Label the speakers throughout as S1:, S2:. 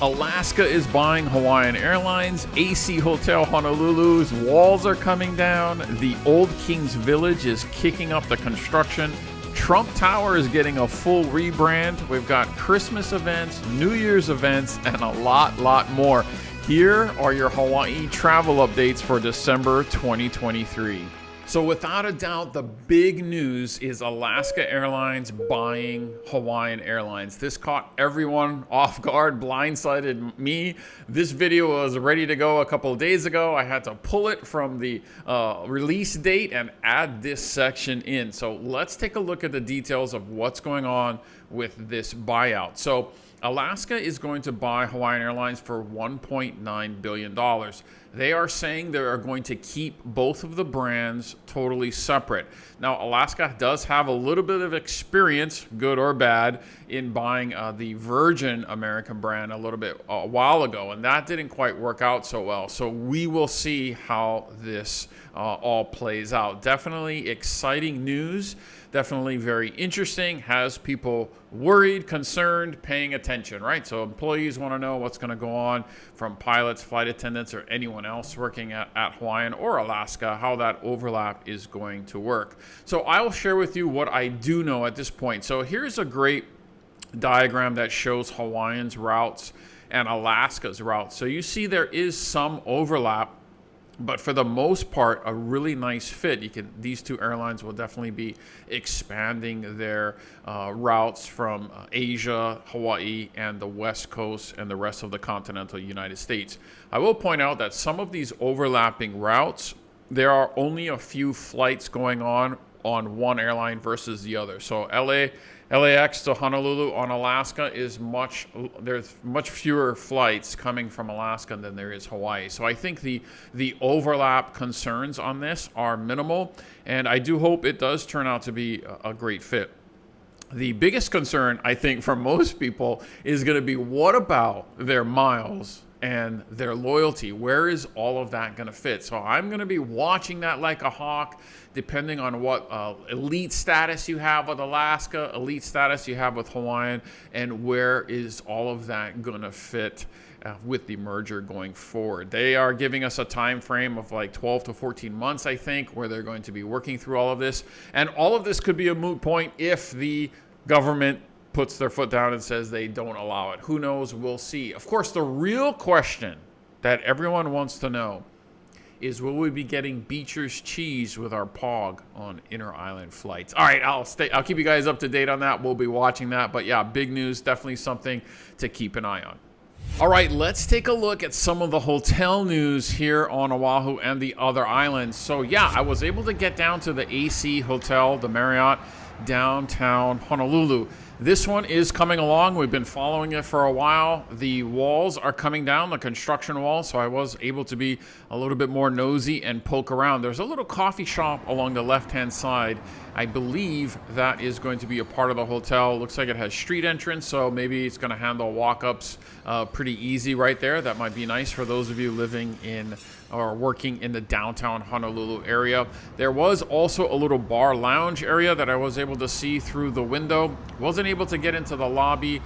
S1: Alaska is buying Hawaiian Airlines. AC Hotel Honolulu's walls are coming down. The Old Kings Village is kicking up the construction. Trump Tower is getting a full rebrand. We've got Christmas events, New Year's events, and a lot more. Here are your Hawaii travel updates for December 2023. So without a doubt, the big news is Alaska Airlines buying Hawaiian Airlines. This caught everyone off guard, blindsided me. This video was ready to go a couple of days ago. I had to pull it from the release date and add this section in. So let's take a look at the details of what's going on with this buyout. So Alaska is going to buy Hawaiian Airlines for $1.9 billion. They are saying they are going to keep both of the brands totally separate. Now, Alaska does have a little bit of experience, good or bad, in buying the Virgin American brand a while ago, and that didn't quite work out so well. So we will see how this all plays out. Definitely exciting news. Definitely very interesting, has people worried, concerned, paying attention, right? So employees want to know what's going to go on from pilots, flight attendants, or anyone else working at Hawaiian or Alaska, how that overlap is going to work. So I will share with you what I do know at this point. So here's a great diagram that shows Hawaiian's routes and Alaska's routes. So you see there is some overlap, but for the most part, a really nice fit. These two airlines will definitely be expanding their routes from Asia, Hawaii, and the West Coast and the rest of the continental United States. I will point out that some of these overlapping routes, there are only a few flights going on one airline versus the other. So LAX to Honolulu on Alaska there's much fewer flights coming from Alaska than there is Hawaii. So I think the overlap concerns on this are minimal, and I do hope it does turn out to be a great fit. The biggest concern, I think, for most people is going to be, what about their miles and their loyalty? Where is all of that going to fit? So I'm going to be watching that like a hawk, depending on what elite status you have with Alaska, elite status you have with Hawaiian, and where is all of that going to fit with the merger going forward. They are giving us a time frame of like 12 to 14 months, I think, where they're going to be working through all of this. And all of this could be a moot point if the government puts their foot down and says they don't allow it. Who knows? We'll see. Of course, the real question that everyone wants to know is, will we be getting Beecher's cheese with our POG on inter-island flights? All right, I'll keep you guys up to date on that. We'll be watching that. But yeah, big news, definitely something to keep an eye on. All right, let's take a look at some of the hotel news here on Oahu and the other islands. So yeah, I was able to get down to the AC Hotel, the Marriott, downtown Honolulu. This one is coming along. We've been following it for a while. The walls are coming down, the construction walls, so I was able to be a little bit more nosy and poke around. There's a little coffee shop along the left-hand side. I believe that is going to be a part of the hotel. Looks like it has street entrance, so maybe it's going to handle walk-ups pretty easy right there. That might be nice for those of you living in or working in the downtown Honolulu area. There was also a little bar lounge area that I was able to see through the window. Wasn't able to get into the lobby,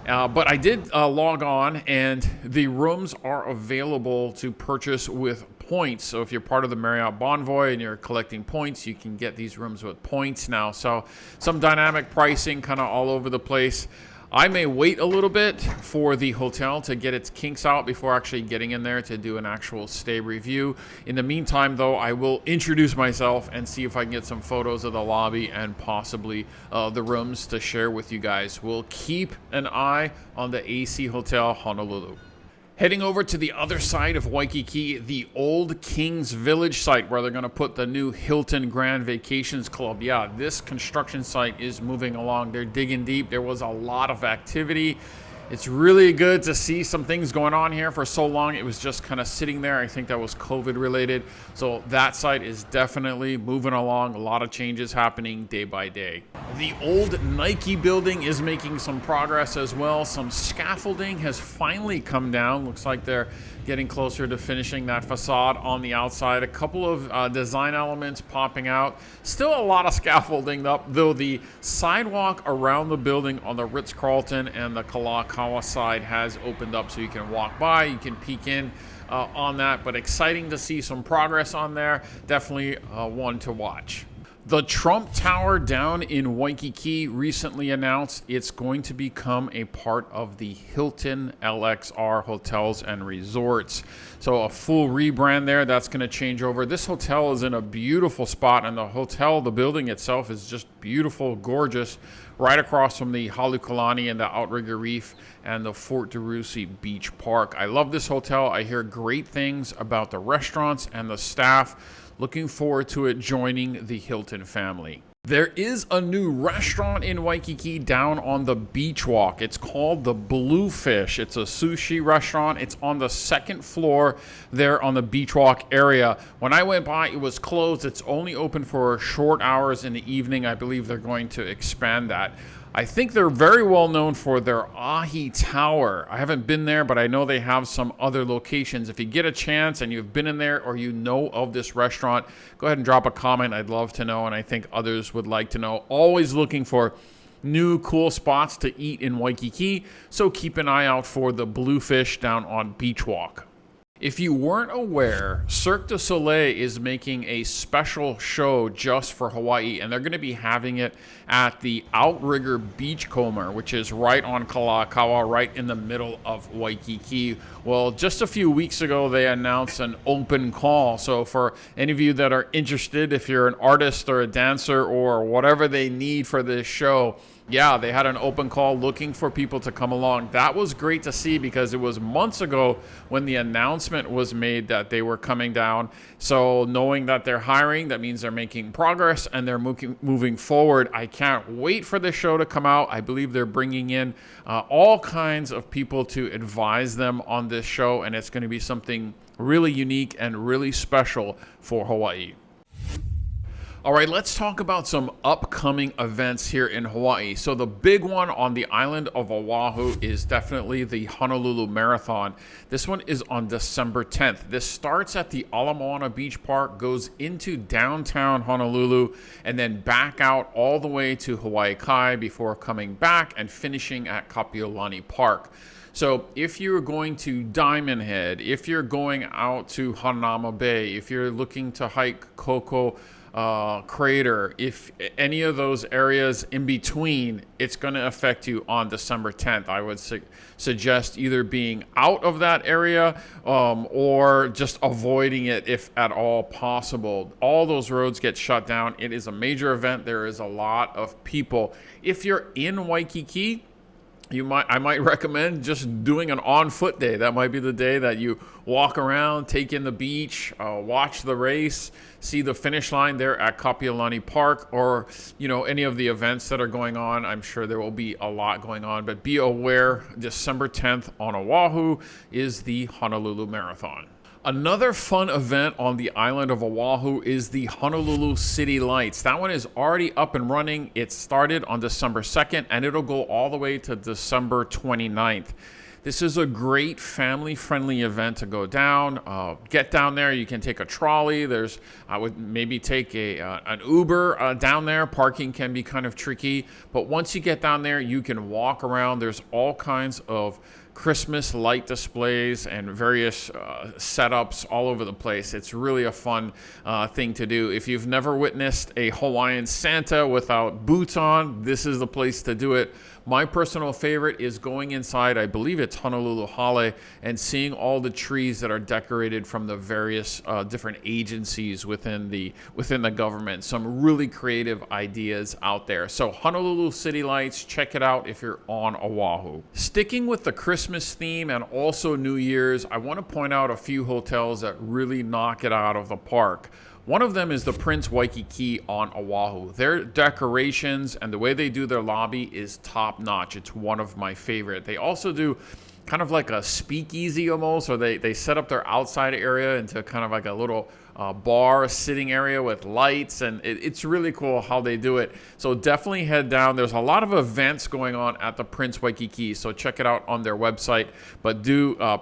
S1: but I did log on, and the rooms are available to purchase with points. So if you're part of the Marriott Bonvoy and you're collecting points, you can get these rooms with points now. So some dynamic pricing kind of all over the place. I may wait a little bit for the hotel to get its kinks out before actually getting in there to do an actual stay review. In the meantime, though, I will introduce myself and see if I can get some photos of the lobby and possibly the rooms to share with you guys. We'll keep an eye on the AC Hotel Honolulu. Heading over to the other side of Waikiki, the Old Kings Village site where they're going to put the new Hilton Grand Vacations Club. Yeah, this construction site is moving along. They're digging deep. There was a lot of activity. It's really good to see some things going on here. For so long, it was just kind of sitting there. I think that was COVID related. So that site is definitely moving along. A lot of changes happening day by day. The old Nike building is making some progress as well. Some scaffolding has finally come down. Looks like they're getting closer to finishing that facade on the outside. A couple of design elements popping out. Still a lot of scaffolding up, though the sidewalk around the building on the Ritz-Carlton and the Kalakaua Kalakaua side has opened up, so you can walk by, you can peek in on that. But exciting to see some progress on there. Definitely one to watch. The Trump Tower down in Waikiki recently announced it's going to become a part of the Hilton LXR Hotels and Resorts. So a full rebrand there. That's going to change over. This hotel is in a beautiful spot, and the building itself is just beautiful, gorgeous, right across from the Halekulani and the Outrigger Reef and the Fort DeRussy Beach Park. I love this hotel. I hear great things about the restaurants and the staff. Looking forward to it joining the Hilton family. There is a new restaurant in Waikiki down on the beach walk. It's called the Bluefish. It's a sushi restaurant. It's on the second floor there on the beach walk area. When I went by, it was closed. It's only open for short hours in the evening. I believe they're going to expand that. I think they're very well known for their Ahi Tower. I haven't been there, but I know they have some other locations. If you get a chance and you've been in there or you know of this restaurant, go ahead and drop a comment. I'd love to know, and I think others would like to know. Always looking for new cool spots to eat in Waikiki, so keep an eye out for the Bluefish down on Beach Walk. If you weren't aware, Cirque du Soleil is making a special show just for Hawaii, and they're going to be having it at the Outrigger Beachcomber, which is right on Kalakaua, right in the middle of Waikiki. Well, just a few weeks ago, they announced an open call. So for any of you that are interested, if you're an artist or a dancer or whatever they need for this show, yeah, they had an open call looking for people to come along. That was great to see because it was months ago when the announcement was made that they were coming down. So knowing that they're hiring, that means they're making progress and they're moving forward. I can't wait for the show to come out. I believe they're bringing in all kinds of people to advise them on this show, and it's going to be something really unique and really special for Hawaii. All right, let's talk about some upcoming events here in Hawaii. So the big one on the island of Oahu is definitely the Honolulu Marathon. This one is on December 10th. This starts at the Ala Moana Beach Park, goes into downtown Honolulu, and then back out all the way to Hawaii Kai before coming back and finishing at Kapiolani Park. So if you're going to Diamond Head, if you're going out to Hanama Bay, if you're looking to hike Koko Crater, if any of those areas in between, it's going to affect you on December 10th. I would suggest either being out of that area or just avoiding it if at all possible. All those roads get shut down. It is a major event. There is a lot of people. If you're in Waikiki, I might recommend just doing an on-foot day. That might be the day that you walk around, take in the beach, watch the race, see the finish line there at Kapiolani Park, or any of the events that are going on. I'm sure there will be a lot going on, but be aware, December 10th on Oahu is the Honolulu Marathon. Another fun event on the island of Oahu is the Honolulu City Lights. That one is already up and running. It started on December 2nd, and it'll go all the way to December 29th. This is a great family-friendly event to go down. Get down there. You can take a trolley. I would maybe take an Uber down there. Parking can be kind of tricky, but once you get down there, you can walk around. There's all kinds of Christmas light displays and various setups all over the place. It's really a fun thing to do. If you've never witnessed a Hawaiian Santa without boots on, this is the place to do it. My personal favorite is going inside, I believe it's Honolulu Hale, and seeing all the trees that are decorated from the various different agencies within the government. Some really creative ideas out there. So Honolulu City Lights, check it out if you're on Oahu. Sticking with the Christmas theme and also New Year's, I want to point out a few hotels that really knock it out of the park. One of them is the Prince Waikiki on Oahu. Their decorations and the way they do their lobby is top notch. It's one of my favorite. They also do kind of like a speakeasy almost, or they set up their outside area into kind of like a little bar sitting area with lights, and it's really cool how they do it. So definitely head down. There's a lot of events going on at the Prince Waikiki, so check it out on their website. But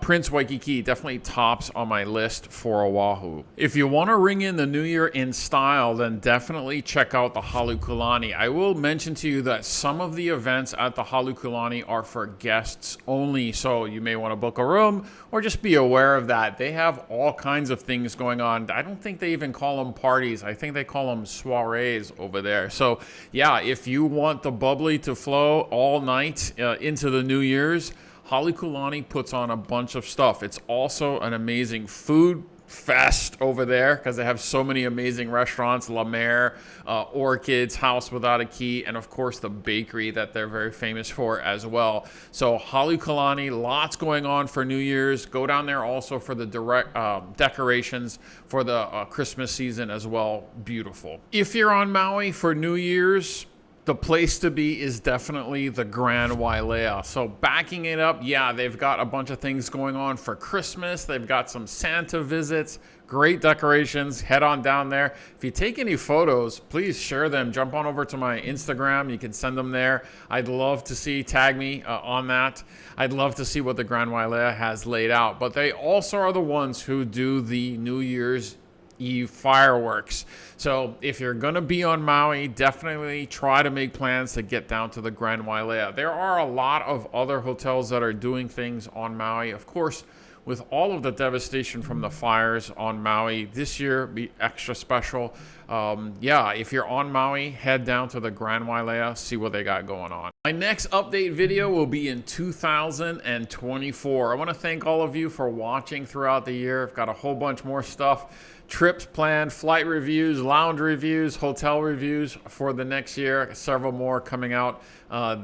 S1: Prince Waikiki definitely tops on my list for Oahu. If you want to ring in the new year in style, then definitely check out the Halekulani. I will mention to you that some of the events at the Halekulani are for guests only, so you may want to book a room or just be aware of that. They have all kinds of things going on. I don't think they even call them parties. I think they call them soirees over there. So yeah, if you want the bubbly to flow all night into the New Year's, Halekulani puts on a bunch of stuff. It's also an amazing food fest over there because they have so many amazing restaurants, La Mer, Orchids, House Without a Key, and of course the bakery that they're very famous for as well. So Halekulani, lots going on for New Year's. Go down there also for the direct decorations for the Christmas season as well. Beautiful. If you're on Maui for New Year's, the place to be is definitely the Grand Wailea. So backing it up, yeah, they've got a bunch of things going on for Christmas. They've got some Santa visits, great decorations. Head on down there. If you take any photos, please share them. Jump on over to my Instagram. You can send them there. I'd love to see, tag me on that. I'd love to see what the Grand Wailea has laid out. But they also are the ones who do the New Year's Eve fireworks. So if you're going to be on Maui, definitely try to make plans to get down to the Grand Wailea. There are a lot of other hotels that are doing things on Maui. Of course, with all of the devastation from the fires on Maui, this year be extra special. Yeah, if you're on Maui, head down to the Grand Wailea, see what they got going on. My next update video will be in 2024. I want to thank all of you for watching throughout the year. I've got a whole bunch more stuff. Trips planned, flight reviews, lounge reviews, hotel reviews for the next year. Several more coming out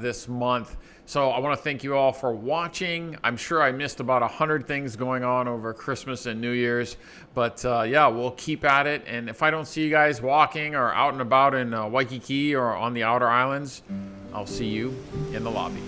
S1: this month. So I want to thank you all for watching. I'm sure I missed about 100 things going on over Christmas and New Year's. But yeah, we'll keep at it. And if I don't see you guys walking or out and about in Waikiki or on the outer islands, I'll see you in the lobby.